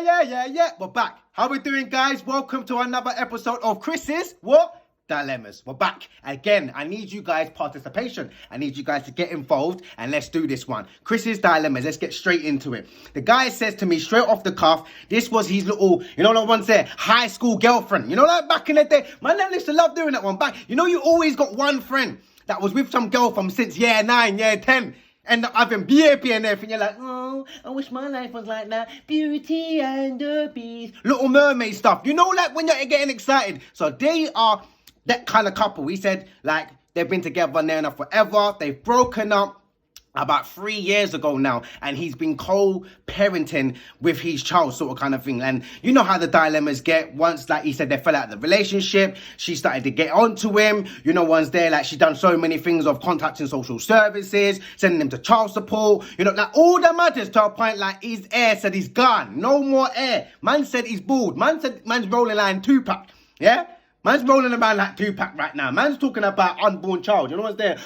Yeah. We're back. How we doing, guys? Welcome to another episode of Chris's Dilemmas. We're back. Again, I need you guys' participation. I need you guys to get involved and let's do this one. Chris's Dilemmas. Let's get straight into it. The guy says to me straight off the cuff, this was his little, that one said, high school girlfriend. You know that back in the day? Man, I used to love doing that one back. You always got one friend that was with some girl from since year 9, year 10. End up having baby and everything. You're like, oh, I wish my life was like that. Beauty and the Beast. Little Mermaid stuff. Like when you're getting excited. So they are that kind of couple. He said, like, they've been together now forever. They've broken up about 3 years ago now, and he's been co-parenting with his child, sort of kind of thing. And you know how the dilemmas get. Once, like he said, they fell out of the relationship, she started to get onto him. Once there, like, she's done so many things of contacting social services, sending him to child support, like all that matters to a point. Like, his heir said he's gone, no more heir. Man said he's bald. Man said man's rolling like Tupac. Yeah, man's rolling around like Tupac right now. Man's talking about unborn child. What's there?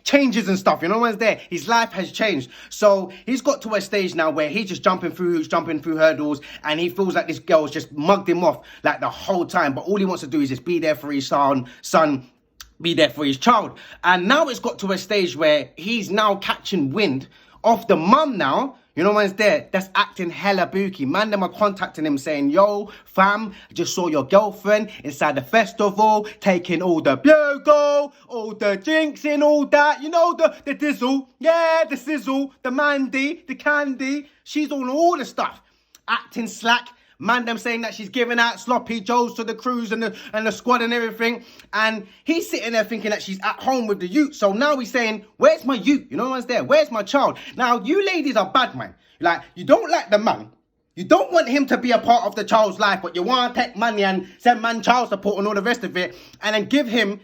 Changes and stuff, what's there? His life has changed. So he's got to a stage now where he's just jumping through hurdles, and he feels like this girl's just mugged him off like the whole time. But all he wants to do is just be there for his son, be there for his child. And now it's got to a stage where he's now catching wind of the mum now. What's there? That's acting hella booky. Man, them are contacting him saying, yo, fam, I just saw your girlfriend inside the festival, taking all the bugle, all the drinks and all that. The dizzle. Yeah, the sizzle, the mandy, the candy. She's on all the stuff. Acting slack. Man, them saying that she's giving out sloppy joes to the crews and the squad and everything. And he's sitting there thinking that she's at home with the youth. So now he's saying, where's my youth? What's there? Where's my child? Now, you ladies are bad, man. Like, you don't like the man. You don't want him to be a part of the child's life, but you want to take money and send man child support and all the rest of it. And then give him,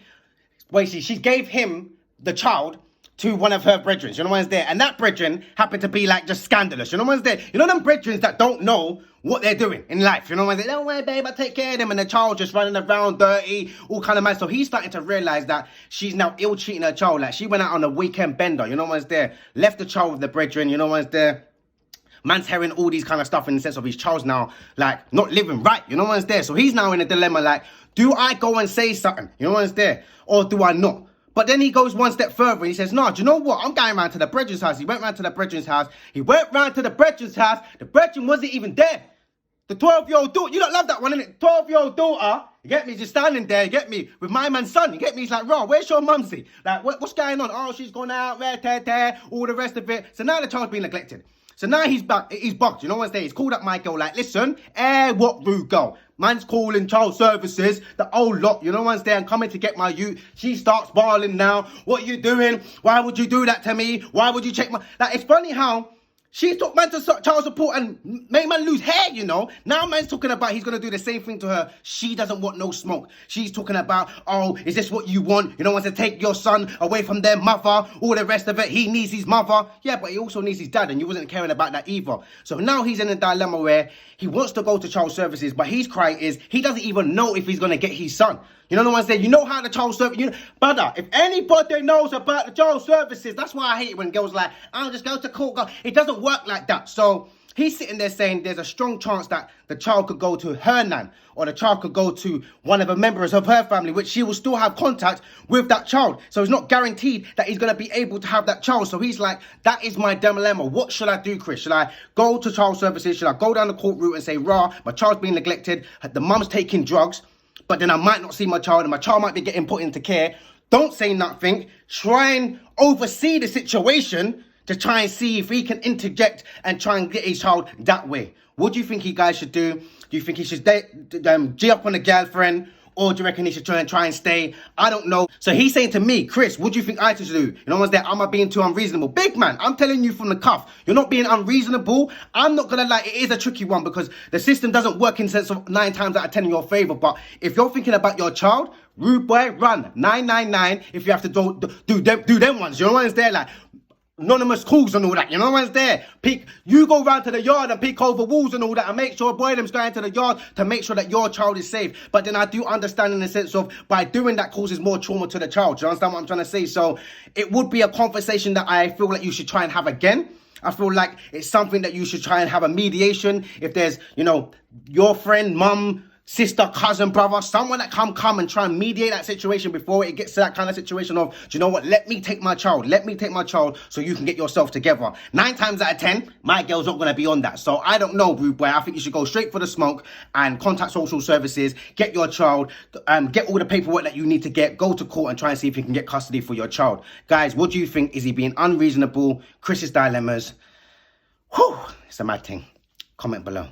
she gave him the child to one of her brethren. What's there? And that brethren happened to be like just scandalous. What's there? Them brethren that don't know what they're doing in life. What's there? Don't worry, babe, I take care of them. And the child just running around dirty, all kind of mad. So he's starting to realize that she's now ill-treating her child. Like, she went out on a weekend bender. What's there? Left the child with the brethren. What's there? Man's hearing all these kind of stuff in the sense of his child's now, like, not living right. What's there? So he's now in a dilemma, like, do I go and say something? What's there? Or do I not? But then he goes one step further and he says, no, do you know what? I'm going round to the brethren's house. He went round to the brethren's house. The brethren wasn't even there. The 12-year-old daughter, you don't love that one, innit? 12-year-old daughter, you get me, just standing there, you get me, with my man's son, you get me? He's like, Raw, where's your mumsy? Like, what's going on? Oh, she's gone out, all the rest of it. So now the child's been neglected. So now he's bugged. What's there? He's called up my girl, like, listen, what rude girl? Man's calling child services, the old lot, what's there, and coming to get my youth. She starts bawling now. What are you doing? Why would you do that to me? Why would you check my... Like, it's funny how she took man to child support and made man lose hair, Now man's talking about he's going to do the same thing to her. She doesn't want no smoke. She's talking about, oh, is this what you want? Wants to take your son away from their mother, all the rest of it. He needs his mother. Yeah, but he also needs his dad, and you wasn't caring about that either. So now he's in a dilemma where he wants to go to child services, but his cry is he doesn't even know if he's going to get his son. How the child service, brother, if anybody knows about the child services, that's why I hate it when girls like, I'll just go to court. It doesn't work like that. So he's sitting there saying there's a strong chance that the child could go to her nan, or the child could go to one of the members of her family, which she will still have contact with that child. So it's not guaranteed that he's going to be able to have that child. So he's like, that is my dilemma. What should I do, Chris? Should I go to child services? Should I go down the court route and say, rah, my child's being neglected, the mum's taking drugs, but then I might not see my child, and my child might be getting put into care? Don't say nothing. Try and oversee the situation to try and see if he can interject and try and get his child that way. What do you think you guys should do? Do you think he should G up on a girlfriend? Or do you reckon he should try and stay? I don't know. So he's saying to me, Chris, what do you think I should do? What's there? Am I being too unreasonable? Big man, I'm telling you from the cuff, you're not being unreasonable. I'm not going to lie, it is a tricky one because the system doesn't work in sense of 9 times out of 10 in your favor. But if you're thinking about your child, rude boy, run. 999 if you have to do them ones. What's there? Like, anonymous calls and all that, what's there? You go round to the yard and peek over walls and all that and make sure boy them's going to the yard to make sure that your child is safe. But then I do understand in the sense of by doing that causes more trauma to the child. Do you understand what I'm trying to say? So it would be a conversation that I feel like you should try and have again. I feel like it's something that you should try and have a mediation. If there's, you know, your friend, mum, sister, cousin, brother, someone that come and try and mediate that situation before it gets to that kind of situation of, do you know what, let me take my child so you can get yourself together. 9 times out of 10, my girl's not going to be on that. So I don't know, rude boy. I think you should go straight for the smoke and contact social services, get your child, get all the paperwork that you need to get, go to court and try and see if you can get custody for your child. Guys, what do you think? Is he being unreasonable? Chris's dilemmas. Whew, it's a mad thing. Comment below.